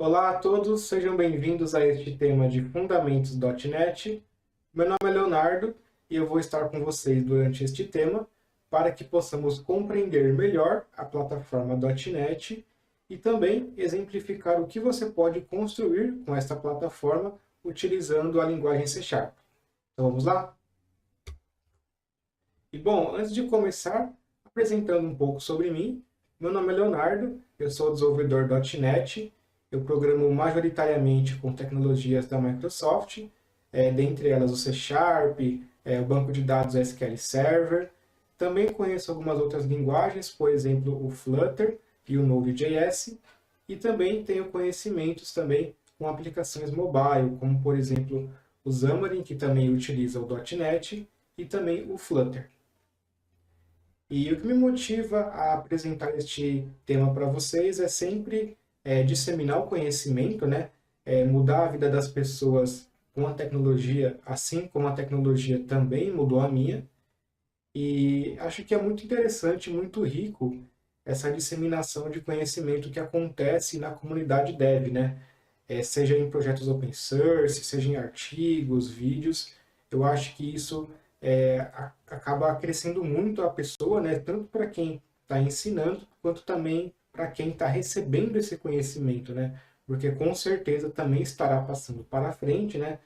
Olá a todos, sejam bem-vindos a este tema de Fundamentos .NET. Meu nome é Leonardo e eu vou estar com vocês durante este tema para que possamos compreender melhor a plataforma .NET e também exemplificar o que você pode construir com esta plataforma utilizando a linguagem C#. Então vamos lá? E bom, antes de começar, apresentando um pouco sobre mim, meu nome é Leonardo, eu sou desenvolvedor .NET. Eu programo majoritariamente com tecnologias da Microsoft, dentre elas o C#, o banco de dados SQL Server. Também conheço algumas outras linguagens, por exemplo, o Flutter e o Node.js. E também tenho conhecimentos também com aplicações mobile, como por exemplo o Xamarin, que também utiliza o .NET, e também o Flutter. E o que me motiva a apresentar este tema para vocês é sempre disseminar o conhecimento, né? Mudar a vida das pessoas com a tecnologia, assim como a tecnologia também mudou a minha. E acho que é muito interessante, muito rico essa disseminação de conhecimento que acontece na comunidade dev, né? Seja em projetos open source, seja em artigos, vídeos. Eu acho que isso acaba crescendo muito a pessoa, né? Tanto para quem está ensinando, quanto também para quem está recebendo esse conhecimento, né? Porque com certeza também estará passando para frente, né?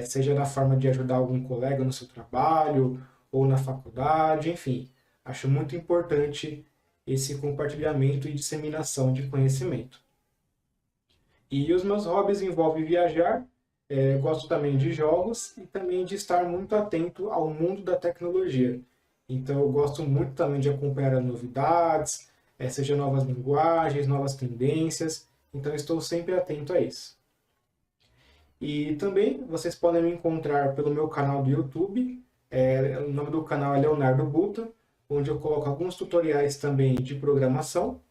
Seja na forma de ajudar algum colega no seu trabalho, ou na faculdade, enfim. Acho muito importante esse compartilhamento e disseminação de conhecimento. E os meus hobbies envolvem viajar, gosto também de jogos e também de estar muito atento ao mundo da tecnologia. Então eu gosto muito também de acompanhar as novidades, seja novas linguagens, novas tendências, então estou sempre atento a isso. E também vocês podem me encontrar pelo meu canal do YouTube, o nome do canal é Leonardo Buta, onde eu coloco alguns tutoriais também de programação.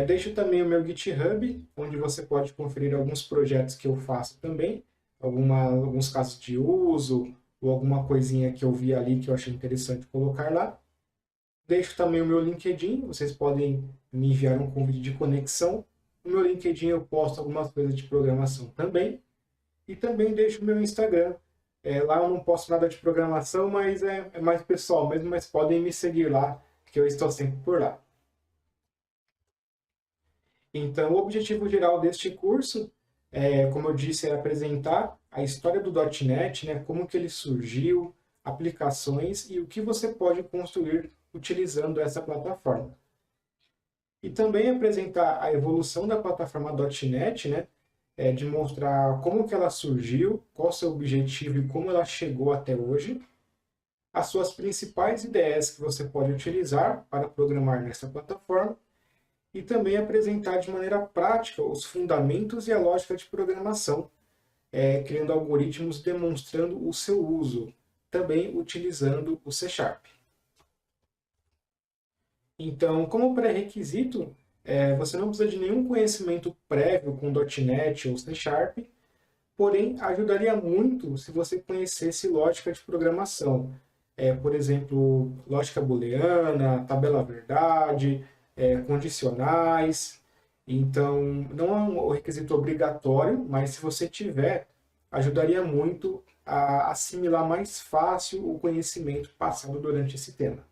Deixo também o meu GitHub, onde você pode conferir alguns projetos que eu faço também, alguns casos de uso, ou alguma coisinha que eu vi ali que eu achei interessante colocar lá. Deixo também o meu LinkedIn, vocês podem me enviar um convite de conexão. No meu LinkedIn eu posto algumas coisas de programação também. E também deixo o meu Instagram. Lá eu não posto nada de programação, mas é mais pessoal mesmo, mas podem me seguir lá, que eu estou sempre por lá. Então, o objetivo geral deste curso, como eu disse, é apresentar a história do .NET, né, como que ele surgiu, aplicações e o que você pode construir utilizando essa plataforma. E também apresentar a evolução da plataforma .NET, né, de mostrar como que ela surgiu, qual o seu objetivo e como ela chegou até hoje, as suas principais ideias que você pode utilizar para programar nessa plataforma, e também apresentar de maneira prática os fundamentos e a lógica de programação, criando algoritmos demonstrando o seu uso, também utilizando o C#. Então, como pré-requisito, você não precisa de nenhum conhecimento prévio com .NET ou C#, porém ajudaria muito se você conhecesse lógica de programação. Por exemplo, lógica booleana, tabela verdade, condicionais. Então, não é um requisito obrigatório, mas se você tiver, ajudaria muito a assimilar mais fácil o conhecimento passado durante esse tema.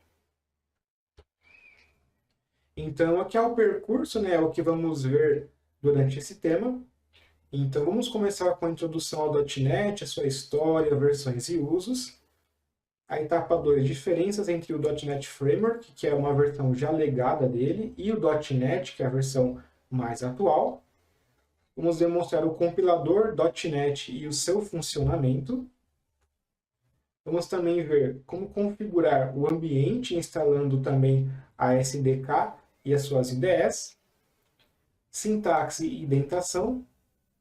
Então, aqui é o percurso, né, é o que vamos ver durante esse tema. Então, vamos começar com a introdução ao .NET, a sua história, versões e usos. A etapa 2, diferenças entre o .NET Framework, que é uma versão já legada dele, e o .NET, que é a versão mais atual. Vamos demonstrar o compilador .NET e o seu funcionamento. Vamos também ver como configurar o ambiente, instalando também a SDK e as suas IDEs. Sintaxe e indentação.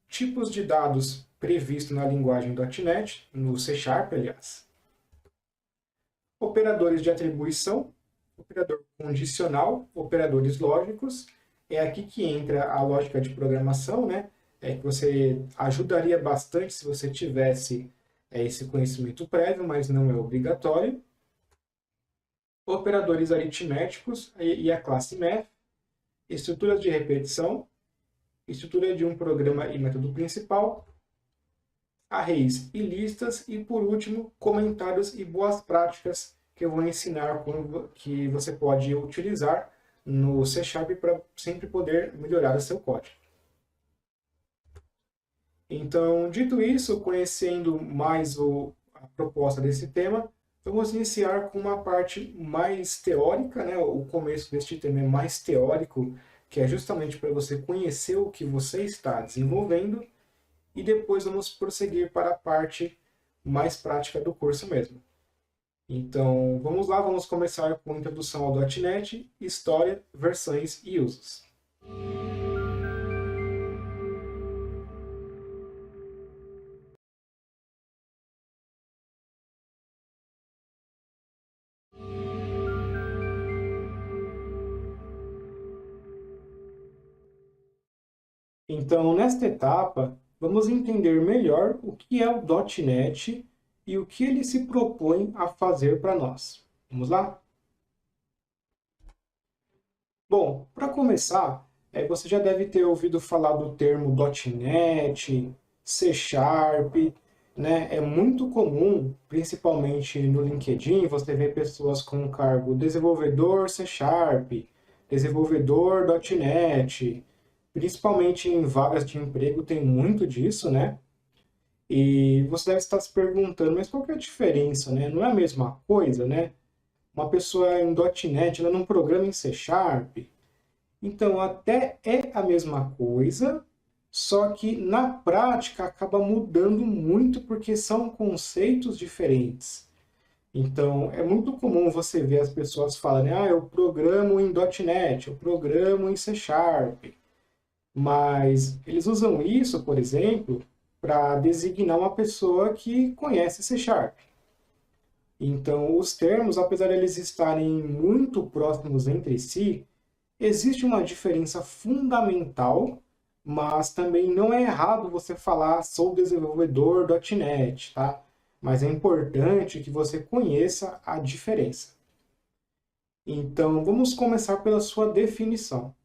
Tipos de dados previstos na linguagem .NET, no C#, aliás. Operadores de atribuição, operador condicional, operadores lógicos. É aqui que entra a lógica de programação, né? Que você ajudaria bastante se você tivesse esse conhecimento prévio, mas não é obrigatório. Operadores aritméticos e a classe math. Estruturas de repetição. estrutura de um programa e método principal, arrays e listas, e por último, comentários e boas práticas que eu vou ensinar como que você pode utilizar no C# para sempre poder melhorar o seu código. Então, dito isso, conhecendo mais a proposta desse tema, vamos iniciar com uma parte mais teórica, né? O começo deste tema é mais teórico, que é justamente para você conhecer o que você está desenvolvendo, e depois vamos prosseguir para a parte mais prática do curso mesmo. Então, vamos lá, vamos começar com introdução ao .NET, história, versões e usos. Então, nesta etapa, vamos entender melhor o que é o .NET e o que ele se propõe a fazer para nós. Vamos lá? Bom, para começar, você já deve ter ouvido falar do termo .NET, C#, né? É muito comum, principalmente no LinkedIn, você ver pessoas com o cargo desenvolvedor C#, desenvolvedor .NET, principalmente em vagas de emprego tem muito disso, né? E você deve estar se perguntando, mas qual que é a diferença, né? Não é a mesma coisa, né? Uma pessoa em .NET, ela não programa em C#. Então, até é a mesma coisa, só que na prática acaba mudando muito porque são conceitos diferentes. Então, é muito comum você ver as pessoas falarem, eu programo em .NET, eu programo em C#. Mas eles usam isso, por exemplo, para designar uma pessoa que conhece C#. Então, os termos, apesar de eles estarem muito próximos entre si, existe uma diferença fundamental, mas também não é errado você falar sou desenvolvedor .NET, tá? Mas é importante que você conheça a diferença. Então, vamos começar pela sua definição.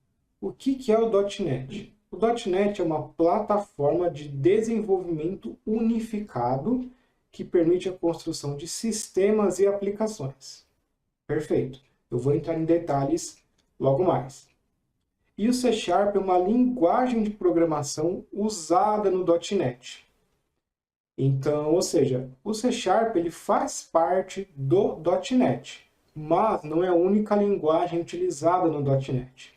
O que é o .NET? O .NET é uma plataforma de desenvolvimento unificado que permite a construção de sistemas e aplicações. Perfeito. Eu vou entrar em detalhes logo mais. E o C# é uma linguagem de programação usada no .NET. Então, ou seja, o C# ele faz parte do .NET, mas não é a única linguagem utilizada no .NET.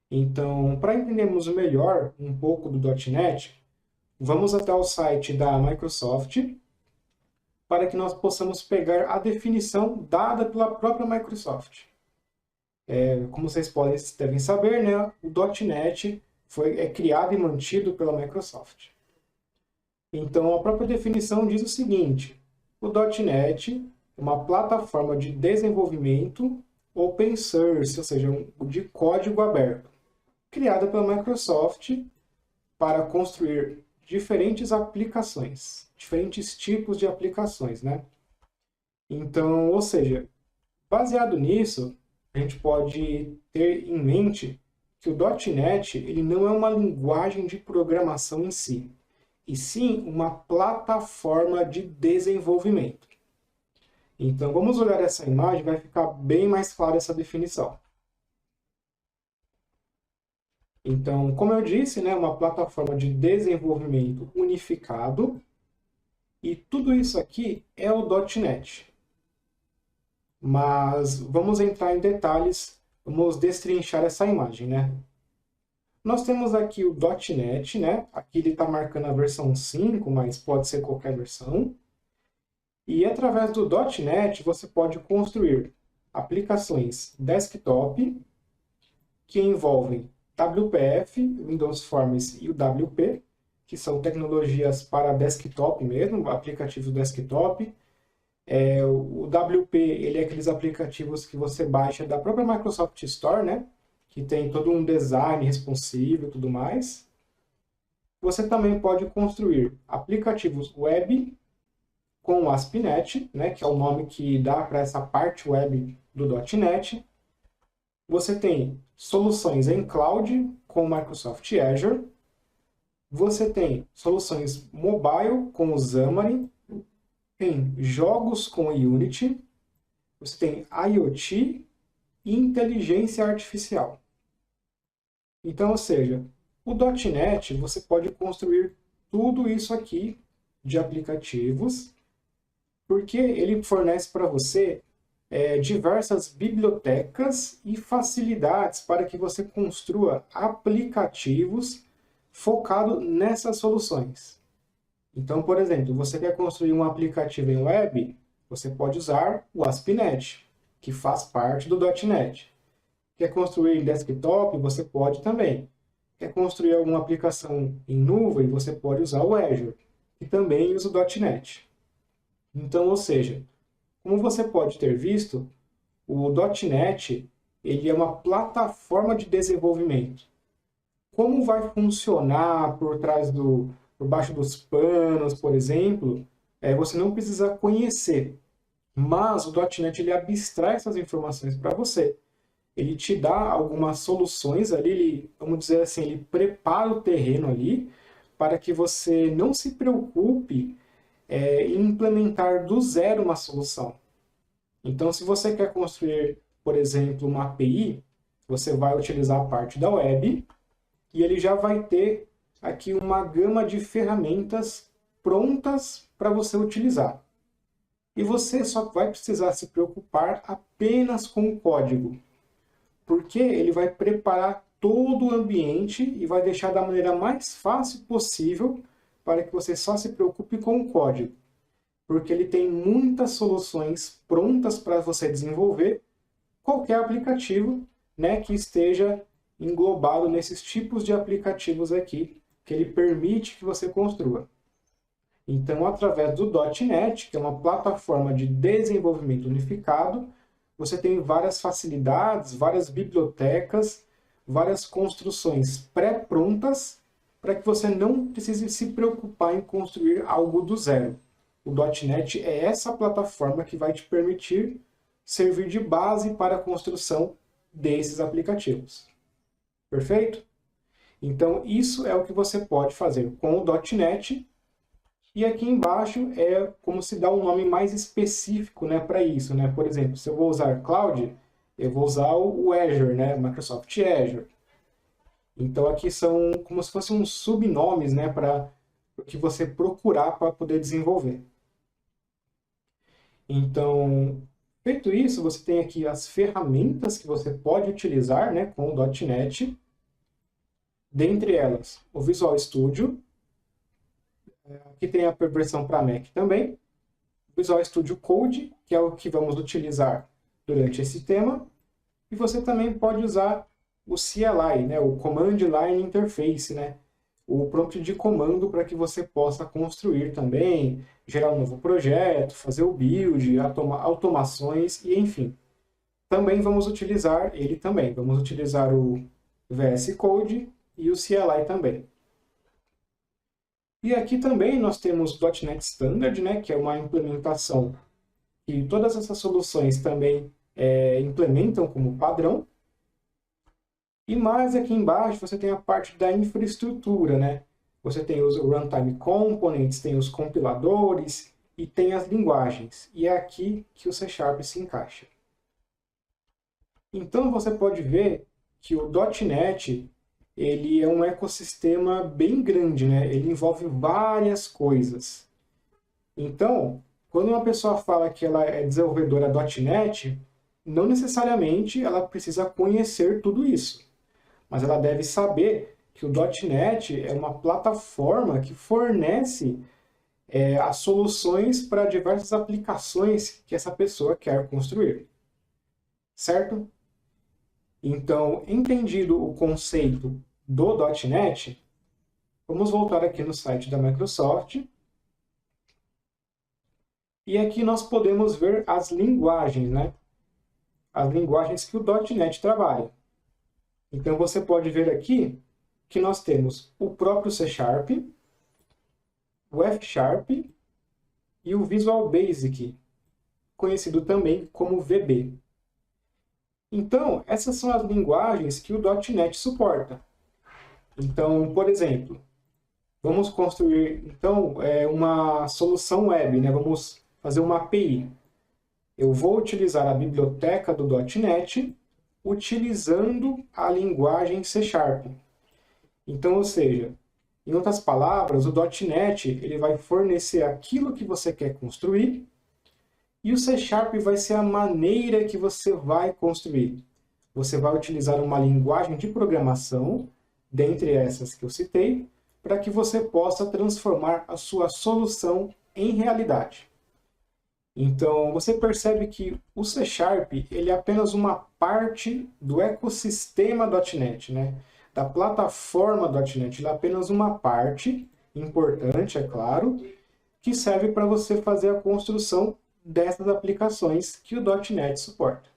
Então, para entendermos melhor um pouco do .NET, vamos até o site da Microsoft para que nós possamos pegar a definição dada pela própria Microsoft. Como vocês devem saber, né, o .NET é criado e mantido pela Microsoft. Então, a própria definição diz o seguinte: o .NET é uma plataforma de desenvolvimento open source, ou seja, de código aberto, criada pela Microsoft para construir diferentes aplicações, diferentes tipos de aplicações, né? Então, ou seja, baseado nisso, a gente pode ter em mente que o .NET ele não é uma linguagem de programação em si, e sim uma plataforma de desenvolvimento. Então, vamos olhar essa imagem, vai ficar bem mais clara essa definição. Então, como eu disse, né, uma plataforma de desenvolvimento unificado, e tudo isso aqui é o .NET. Mas vamos entrar em detalhes, vamos destrinchar essa imagem, né? Nós temos aqui o .NET, né? Aqui ele está marcando a versão 5, mas pode ser qualquer versão. E através do .NET você pode construir aplicações desktop que envolvem WPF, Windows Forms e o WP, que são tecnologias para desktop mesmo, aplicativos desktop. O WP ele é aqueles aplicativos que você baixa da própria Microsoft Store, né? Que tem todo um design responsivo e tudo mais. Você também pode construir aplicativos web com o ASP.NET, né? Que é o nome que dá para essa parte web do .NET. Você tem soluções em cloud com o Microsoft Azure. Você tem soluções mobile com o Xamarin, tem jogos com o Unity, você tem IoT e inteligência artificial. Então, ou seja, o .NET você pode construir tudo isso aqui de aplicativos, porque ele fornece para você diversas bibliotecas e facilidades para que você construa aplicativos focados nessas soluções. Então, por exemplo, você quer construir um aplicativo em web, você pode usar o ASP.NET, que faz parte do .NET. Quer construir em desktop, você pode também. Quer construir alguma aplicação em nuvem, você pode usar o Azure, que também usa o .NET. Então, ou seja, como você pode ter visto, o .NET ele é uma plataforma de desenvolvimento. Como vai funcionar por baixo dos panos, por exemplo, você não precisa conhecer. Mas o .NET ele abstrai essas informações para você. Ele te dá algumas soluções ali, vamos dizer assim, ele prepara o terreno ali para que você não se preocupe em implementar do zero uma solução. Então, se você quer construir, por exemplo, uma API, você vai utilizar a parte da web e ele já vai ter aqui uma gama de ferramentas prontas para você utilizar. E você só vai precisar se preocupar apenas com o código, porque ele vai preparar todo o ambiente e vai deixar da maneira mais fácil possível para que você só se preocupe com o código. Porque ele tem muitas soluções prontas para você desenvolver qualquer aplicativo, né, que esteja englobado nesses tipos de aplicativos aqui, que ele permite que você construa. Então, através do .NET, que é uma plataforma de desenvolvimento unificado, você tem várias facilidades, várias bibliotecas, várias construções pré-prontas para que você não precise se preocupar em construir algo do zero. O .NET é essa plataforma que vai te permitir servir de base para a construção desses aplicativos. Perfeito? Então, isso é o que você pode fazer com o .NET. E aqui embaixo é como se dá um nome mais específico, né, para isso. Né? Por exemplo, se eu vou usar Cloud, eu vou usar o Azure, né, Microsoft Azure. Então aqui são como se fossem uns subnomes, né, para o que você procurar para poder desenvolver. Então, feito isso, você tem aqui as ferramentas que você pode utilizar, né, com o .NET. Dentre elas, o Visual Studio. Aqui tem a versão para Mac também. Visual Studio Code, que é o que vamos utilizar durante esse tema. E você também pode usar o CLI, né, o Command Line Interface, né, o prompt de comando para que você possa construir também, gerar um novo projeto, fazer o build, automações e enfim. Também vamos utilizar ele também. Vamos utilizar o VS Code e o CLI também. E aqui também nós temos o .NET Standard, né, que é uma implementação que todas essas soluções também implementam como padrão. E mais aqui embaixo você tem a parte da infraestrutura, né? Você tem os Runtime Components, tem os compiladores e tem as linguagens. E é aqui que o C# se encaixa. Então você pode ver que o .NET ele é um ecossistema bem grande, né? Ele envolve várias coisas. Então, quando uma pessoa fala que ela é desenvolvedora .NET, não necessariamente ela precisa conhecer tudo isso. Mas ela deve saber que o .NET é uma plataforma que fornece as soluções para diversas aplicações que essa pessoa quer construir. Certo? Então, entendido o conceito do .NET, vamos voltar aqui no site da Microsoft. E aqui nós podemos ver as linguagens, né? As linguagens que o .NET trabalha. Então, você pode ver aqui que nós temos o próprio C#, o F# e o Visual Basic, conhecido também como VB. Então, essas são as linguagens que o .NET suporta. Então, por exemplo, vamos construir então uma solução web, né? Vamos fazer uma API. Eu vou utilizar a biblioteca do .NET utilizando a linguagem C Sharp. Então, ou seja, em outras palavras, o .NET ele vai fornecer aquilo que você quer construir e o C Sharp vai ser a maneira que você vai construir. Você vai utilizar uma linguagem de programação, dentre essas que eu citei, para que você possa transformar a sua solução em realidade. Então, você percebe que o C Sharp ele é apenas uma parte do ecossistema .NET, né? Da plataforma .NET. Ele é apenas uma parte, importante, é claro, que serve para você fazer a construção dessas aplicações que o .NET suporta.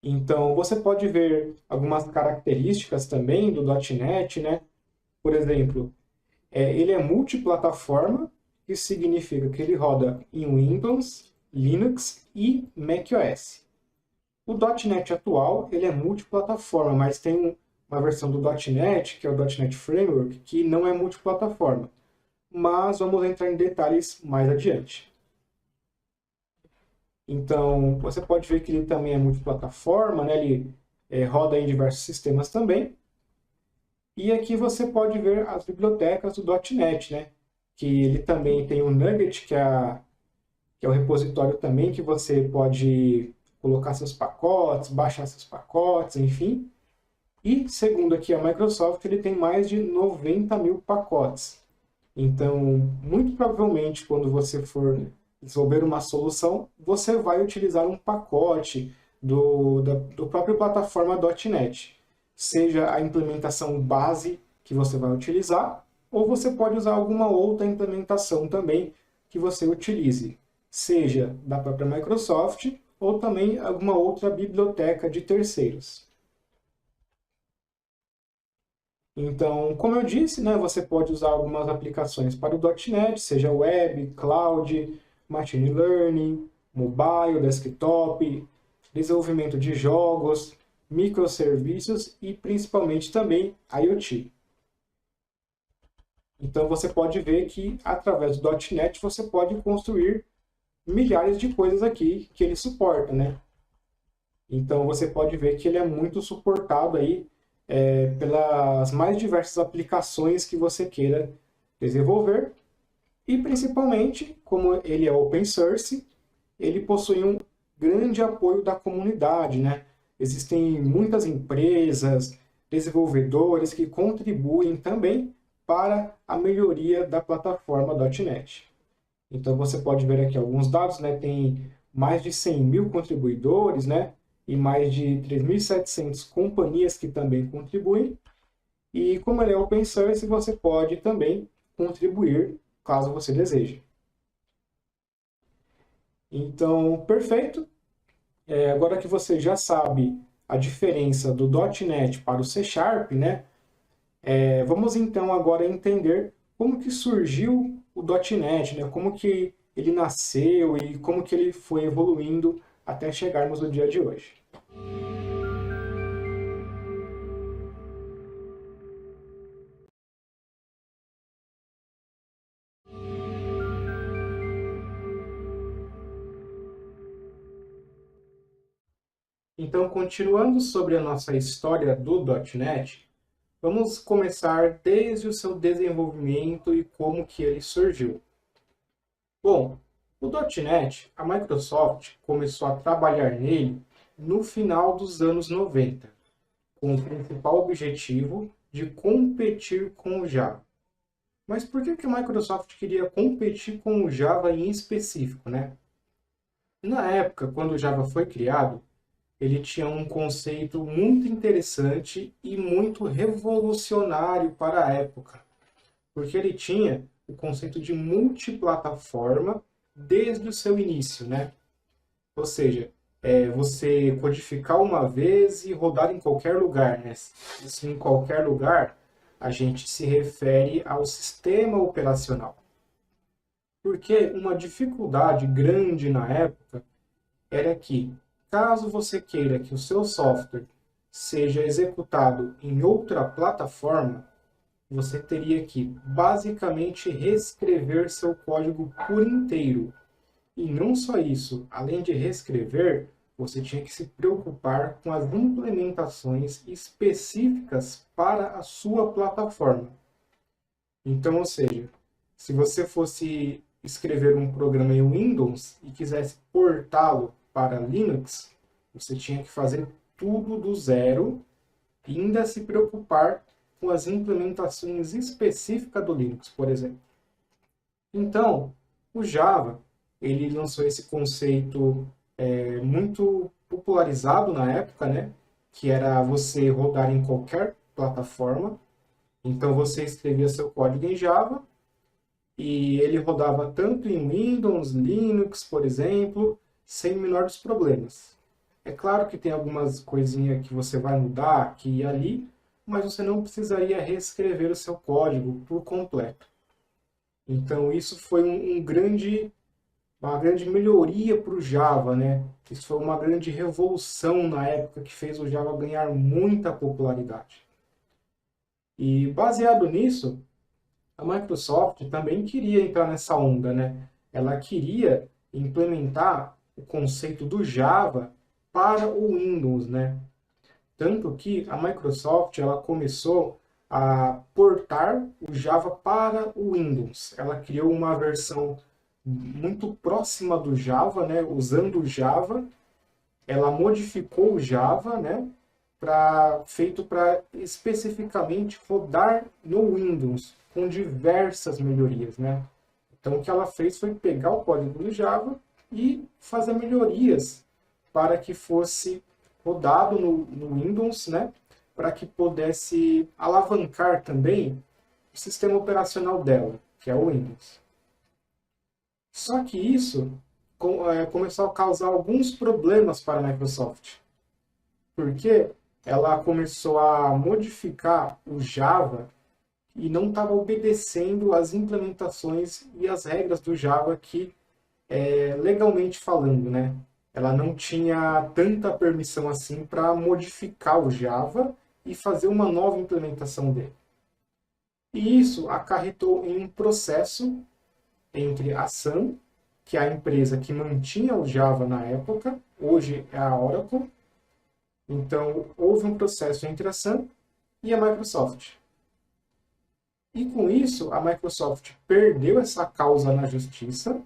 Então, você pode ver algumas características também do .NET, né? Por exemplo, ele é multiplataforma, que significa que ele roda em Windows, Linux e macOS. O .NET atual ele é multiplataforma, mas tem uma versão do .NET, que é o .NET Framework, que não é multiplataforma. Mas vamos entrar em detalhes mais adiante. Então, você pode ver que ele também é multiplataforma, né? Ele roda em diversos sistemas também. E aqui você pode ver as bibliotecas do .NET, né? Que ele também tem o Nugget, que é o repositório também que você pode colocar seus pacotes, baixar seus pacotes, enfim. E, segundo aqui a Microsoft, ele tem mais de 90 mil pacotes. Então, muito provavelmente, quando você for desenvolver uma solução, você vai utilizar um pacote do próprio plataforma .NET. Seja a implementação base que você vai utilizar, ou você pode usar alguma outra implementação também que você utilize, seja da própria Microsoft ou também alguma outra biblioteca de terceiros. Então, como eu disse, né, você pode usar algumas aplicações para o .NET, seja web, cloud, machine learning, mobile, desktop, desenvolvimento de jogos, microserviços e principalmente também IoT. Então você pode ver que através do .NET você pode construir milhares de coisas aqui que ele suporta, né? Então você pode ver que ele é muito suportado aí pelas mais diversas aplicações que você queira desenvolver e principalmente, como ele é open source, ele possui um grande apoio da comunidade, né? Existem muitas empresas, desenvolvedores que contribuem também para a melhoria da plataforma .NET. Então você pode ver aqui alguns dados, né? Tem mais de 100 mil contribuidores, né? E mais de 3.700 companhias que também contribuem. E como ele é open source, você pode também contribuir caso você deseje. Então, perfeito. Agora que você já sabe a diferença do .NET para o C Sharp, né? Vamos então agora entender como que surgiu o .NET, né? Como que ele nasceu e como que ele foi evoluindo até chegarmos no dia de hoje. Então, continuando sobre a nossa história do .NET, vamos começar desde o seu desenvolvimento e como que ele surgiu. Bom, o .NET, a Microsoft começou a trabalhar nele no final dos anos 90, com o principal objetivo de competir com o Java. Mas por que a Microsoft queria competir com o Java em específico, né? Na época, quando o Java foi criado, ele tinha um conceito muito interessante e muito revolucionário para a época, porque ele tinha o conceito de multiplataforma desde o seu início, né? Ou seja, você codificar uma vez e rodar em qualquer lugar, né? Isso em qualquer lugar, a gente se refere ao sistema operacional. Porque uma dificuldade grande na época era que, caso você queira que o seu software seja executado em outra plataforma, você teria que basicamente reescrever seu código por inteiro. E não só isso, além de reescrever, você tinha que se preocupar com as implementações específicas para a sua plataforma. Então, ou seja, se você fosse escrever um programa em Windows e quisesse portá-lo para Linux, você tinha que fazer tudo do zero e ainda se preocupar com as implementações específicas do Linux, por exemplo. Então, o Java, ele lançou esse conceito muito popularizado na época, né? Que era você rodar em qualquer plataforma. Então, você escrevia seu código em Java e ele rodava tanto em Windows, Linux, por exemplo, sem o menor dos problemas. É claro que tem algumas coisinhas que você vai mudar aqui e ali, mas você não precisaria reescrever o seu código por completo. Então, isso foi uma grande melhoria para o Java, né? Isso foi uma grande revolução na época que fez o Java ganhar muita popularidade. E baseado nisso, a Microsoft também queria entrar nessa onda, né? Ela queria implementar o conceito do Java para o Windows, né? Tanto que a Microsoft ela começou a portar o Java para o Windows. Ela criou uma versão muito próxima do Java, né? Usando o Java, ela modificou o Java, né? Feito para especificamente rodar no Windows, com diversas melhorias, né? Então, o que ela fez foi pegar o código do Java e fazer melhorias para que fosse rodado no Windows, né? Para que pudesse alavancar também o sistema operacional dela, que é o Windows. Só que isso começou a causar alguns problemas para a Microsoft, porque ela começou a modificar o Java e não estava obedecendo às implementações e as regras do Java que, legalmente falando, né? Ela não tinha tanta permissão assim para modificar o Java e fazer uma nova implementação dele. E isso acarretou em um processo entre a Sun, que é a empresa que mantinha o Java na época, hoje é a Oracle. Então, houve um processo entre a Sun e a Microsoft. E com isso, a Microsoft perdeu essa causa na justiça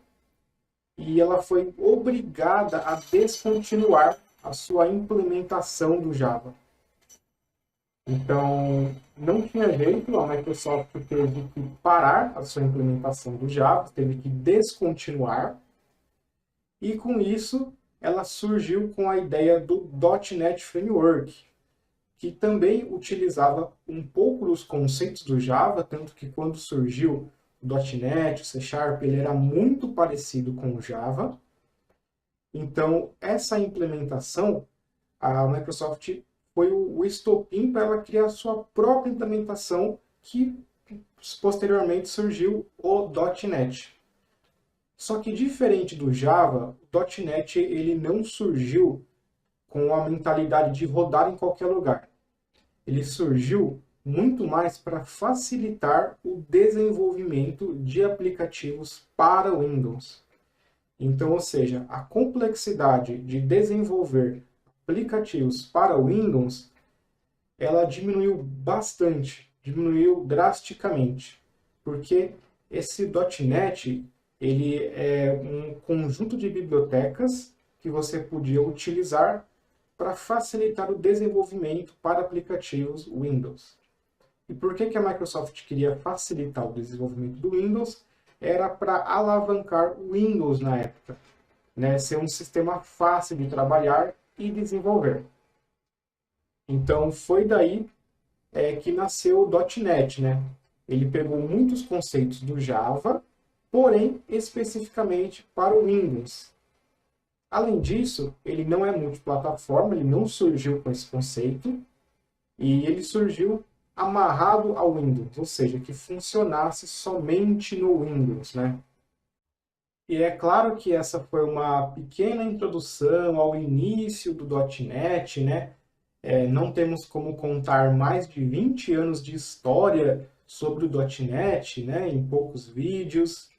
e ela foi obrigada a descontinuar a sua implementação do Java. Então, não tinha jeito, a Microsoft teve que parar a sua implementação do Java, teve que descontinuar, e com isso ela surgiu com a ideia do .NET Framework, que também utilizava um pouco dos conceitos do Java, tanto que quando surgiu o .NET, o C Sharp, ele era muito parecido com o Java. Então, essa implementação, a Microsoft foi o estopim para ela criar a sua própria implementação, que posteriormente surgiu o .NET. Só que diferente do Java, o .NET ele não surgiu com a mentalidade de rodar em qualquer lugar. Ele surgiu muito mais para facilitar o desenvolvimento de aplicativos para Windows. Então, ou seja, a complexidade de desenvolver aplicativos para Windows, ela diminuiu bastante, diminuiu drasticamente, porque esse .NET ele é um conjunto de bibliotecas que você podia utilizar para facilitar o desenvolvimento para aplicativos Windows. E por que a Microsoft queria facilitar o desenvolvimento do Windows? Era para alavancar o Windows na época, né? Ser um sistema fácil de trabalhar e desenvolver. Então foi daí que nasceu o .NET, né? Ele pegou muitos conceitos do Java, porém especificamente para o Windows. Além disso, ele não é multiplataforma, ele não surgiu com esse conceito, e ele surgiu amarrado ao Windows, ou seja, que funcionasse somente no Windows, né? E é claro que essa foi uma pequena introdução ao início do .NET, né? Não temos como contar mais de 20 anos de história sobre o .NET, né, em poucos vídeos.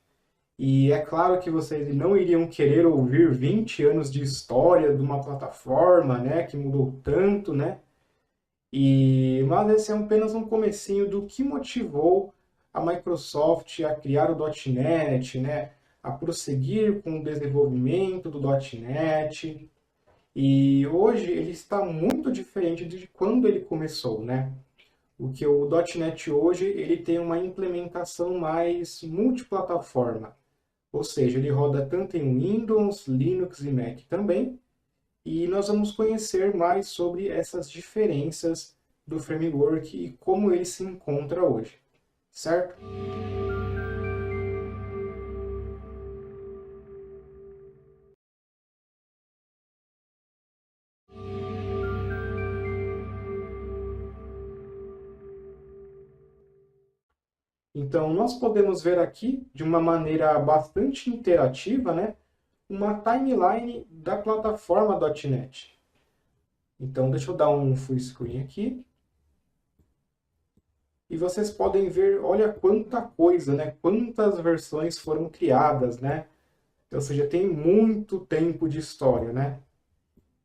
E é claro que vocês não iriam querer ouvir 20 anos de história de uma plataforma, né, que mudou tanto, né? Mas esse é apenas um comecinho do que motivou a Microsoft a criar o .NET, né, a prosseguir com o desenvolvimento do .NET. E hoje ele está muito diferente de quando ele começou, né? Porque o .NET hoje ele tem uma implementação mais multiplataforma. Ou seja, ele roda tanto em Windows, Linux e Mac também. E nós vamos conhecer mais sobre essas diferenças do framework e como ele se encontra hoje, certo? Então, nós podemos ver aqui, de uma maneira bastante interativa, né, uma timeline da plataforma .NET. Então, deixa eu dar um full screen aqui. E vocês podem ver, olha quanta coisa, né? Quantas versões foram criadas, né? Ou seja, tem muito tempo de história, né?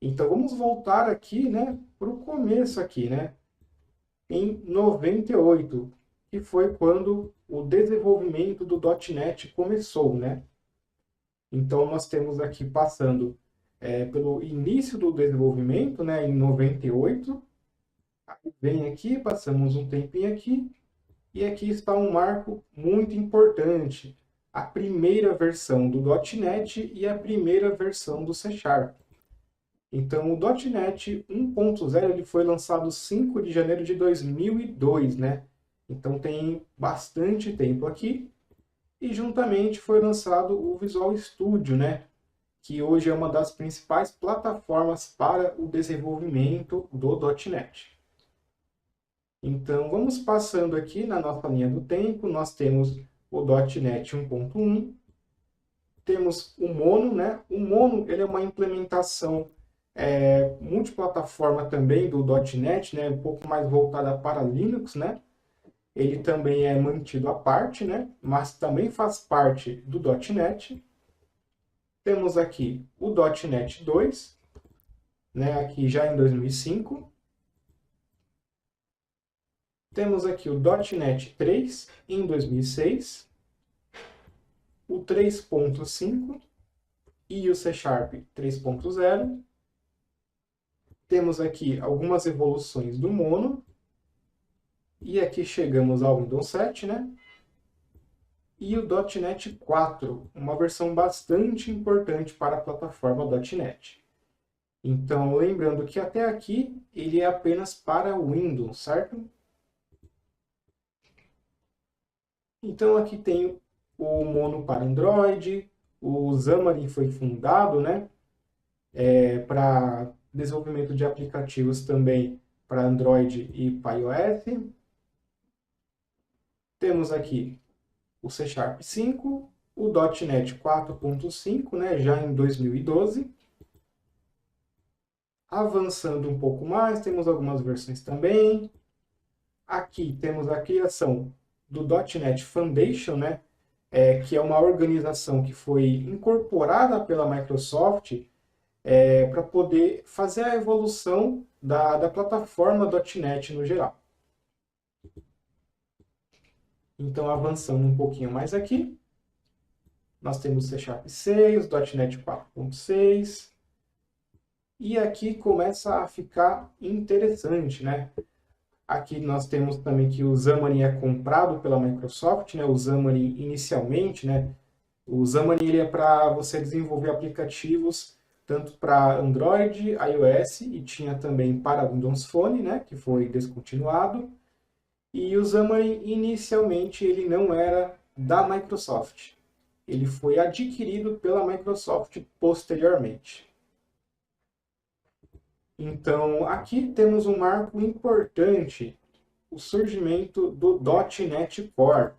Então vamos voltar aqui, né, para o começo aqui, né? Em 98, que foi quando o desenvolvimento do .NET começou, né? Então nós temos aqui passando pelo início do desenvolvimento, né, em 98. Aí vem aqui, passamos um tempinho aqui, e aqui está um marco muito importante, a primeira versão do .NET e a primeira versão do C Sharp. Então, o .NET 1.0 ele foi lançado 5 de janeiro de 2002, né? Então, tem bastante tempo aqui. E, juntamente, foi lançado o Visual Studio, né? Que hoje é uma das principais plataformas para o desenvolvimento do .NET. Então, vamos passando aqui na nossa linha do tempo. Nós temos o .NET 1.1. Temos o Mono, né? O Mono ele é uma implementação multiplataforma também do .NET, né? Um pouco mais voltada para Linux, né? Ele também é mantido à parte, né? Mas também faz parte do .NET. Temos aqui o .NET 2, né? Aqui já em 2005. Temos aqui o .NET 3 em 2006, o 3.5 e o C Sharp 3.0. Temos aqui algumas evoluções do Mono. E aqui chegamos ao Windows 7, né? E o .NET 4, uma versão bastante importante para a plataforma .NET. Então, lembrando que até aqui ele é apenas para Windows, certo? Então, aqui tem o Mono para Android, o Xamarin foi fundado, né? Para desenvolvimento de aplicativos também para Android e para iOS. Temos aqui o C Sharp 5, o .NET 4.5, né, já em 2012. Avançando um pouco mais, temos algumas versões também. Aqui temos a criação do .NET Foundation, né, que é uma organização que foi incorporada pela Microsoft para poder fazer a evolução da plataforma .NET no geral. Então, avançando um pouquinho mais aqui, nós temos C Sharp 6, .NET 4.6, e aqui começa a ficar interessante, né? Aqui nós temos também que o Xamarin é comprado pela Microsoft, né? O Xamarin inicialmente, né? O Xamarin ele é para você desenvolver aplicativos tanto para Android, iOS e tinha também para Windows Phone, né? Que foi descontinuado. E o Xamarin, inicialmente, ele não era da Microsoft. Ele foi adquirido pela Microsoft posteriormente. Então, aqui temos um marco importante, o surgimento do .NET Core.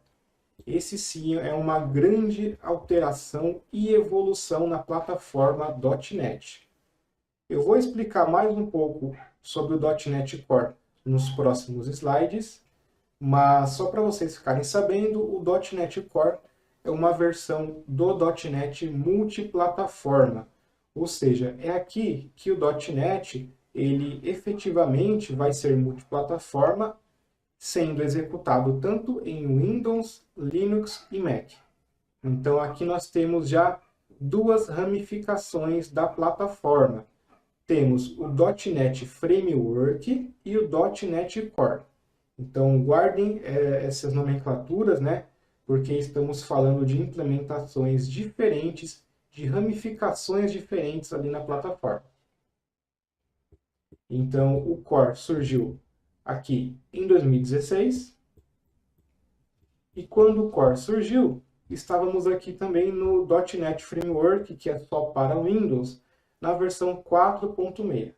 Esse sim é uma grande alteração e evolução na plataforma .NET. Eu vou explicar mais um pouco sobre o .NET Core nos próximos slides, mas só para vocês ficarem sabendo, o .NET Core é uma versão do .NET multiplataforma, ou seja, é aqui que o .NET ele efetivamente vai ser multiplataforma, sendo executado tanto em Windows, Linux e Mac. Então aqui nós temos já duas ramificações da plataforma. Temos o .NET Framework e o .NET Core. Então guardem essas nomenclaturas, né? Porque estamos falando de implementações diferentes, de ramificações diferentes ali na plataforma. Então o Core surgiu aqui em 2016. E quando o Core surgiu, estávamos aqui também no .NET Framework, que é só para Windows, na versão 4.6.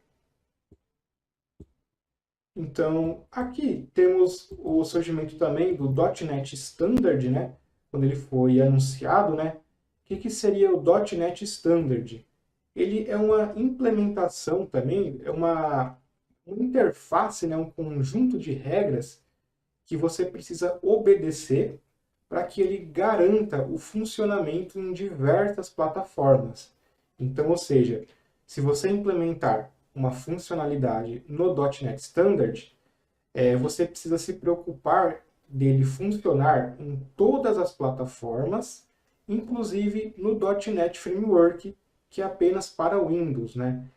Então, aqui temos o surgimento também do .NET Standard, né? Quando ele foi anunciado, né? O que seria o .NET Standard? Ele é uma implementação também, é uma interface, né? Um conjunto de regras que você precisa obedecer para que ele garanta o funcionamento em diversas plataformas. Então, ou seja, se você implementar uma funcionalidade no .NET Standard, você precisa se preocupar dele funcionar em todas as plataformas, inclusive no .NET Framework, que é apenas para Windows, né?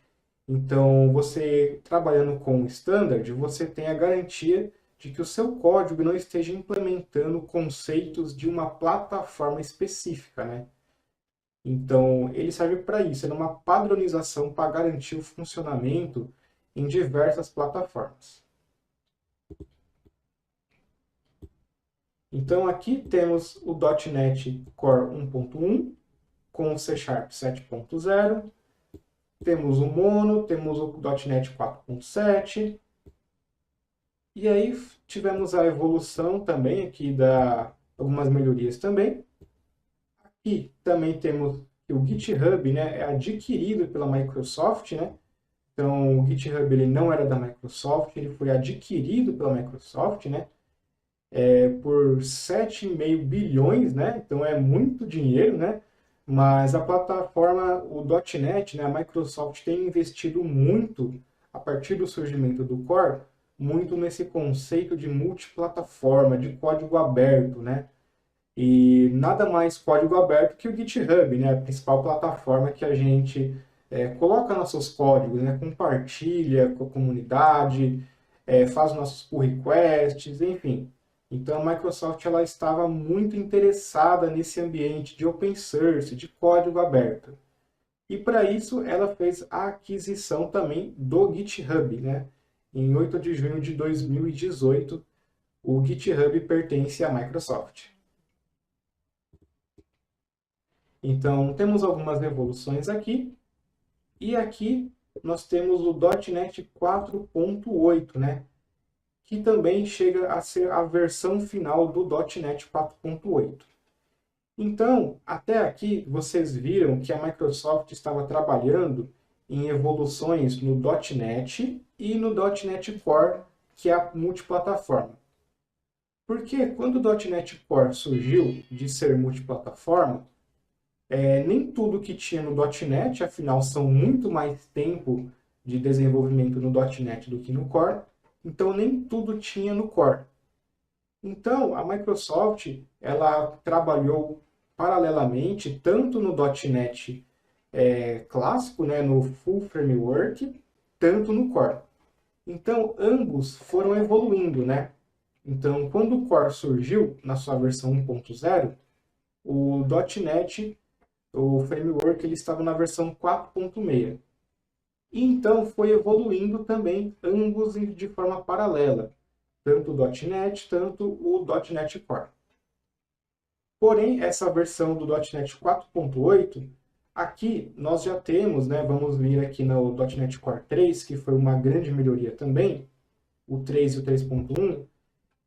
Então, você trabalhando com o Standard, você tem a garantia de que o seu código não esteja implementando conceitos de uma plataforma específica, né? Então, ele serve para isso, é uma padronização para garantir o funcionamento em diversas plataformas. Então, aqui temos o .NET Core 1.1 com o C# 7.0, temos o Mono, temos o .NET 4.7, e aí tivemos a evolução também aqui algumas melhorias também. Aqui também temos que o GitHub, né, é adquirido pela Microsoft, né? Então o GitHub ele não era da Microsoft, ele foi adquirido pela Microsoft, né? Por 7,5 bilhões, né? Então é muito dinheiro, né? Mas a plataforma, o .NET, né, a Microsoft tem investido muito, a partir do surgimento do Core, muito nesse conceito de multiplataforma, de código aberto, né? E nada mais código aberto que o GitHub, né? A principal plataforma que a gente coloca nossos códigos, né? Compartilha com a comunidade, faz nossos pull requests, enfim. Então a Microsoft ela estava muito interessada nesse ambiente de open source, de código aberto. E para isso ela fez a aquisição também do GitHub, né? Em 8 de junho de 2018, o GitHub pertence à Microsoft. Então, temos algumas evoluções aqui. E aqui nós temos o .NET 4.8, né? Que também chega a ser a versão final do .NET 4.8. Então, até aqui vocês viram que a Microsoft estava trabalhando em evoluções no .NET e no .NET Core, que é a multiplataforma. Porque quando o .NET Core surgiu de ser multiplataforma, nem tudo que tinha no .NET, afinal são muito mais tempo de desenvolvimento no .NET do que no Core, então nem tudo tinha no Core. Então a Microsoft ela trabalhou paralelamente tanto no .NET clássico, né, no Full Framework, tanto no Core. Então ambos foram evoluindo, né? Então quando o Core surgiu na sua versão 1.0, o .NET o framework ele estava na versão 4.6. E então foi evoluindo também ambos de forma paralela, tanto o .NET, tanto o .NET Core. Porém, essa versão do .NET 4.8, aqui nós já temos, né, vamos vir aqui no .NET Core 3, que foi uma grande melhoria também, o 3 e o 3.1,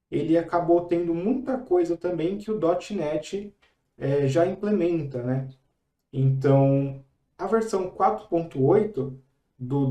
ele acabou tendo muita coisa também que o .NET já implementa, né? Então, a versão 4.8 do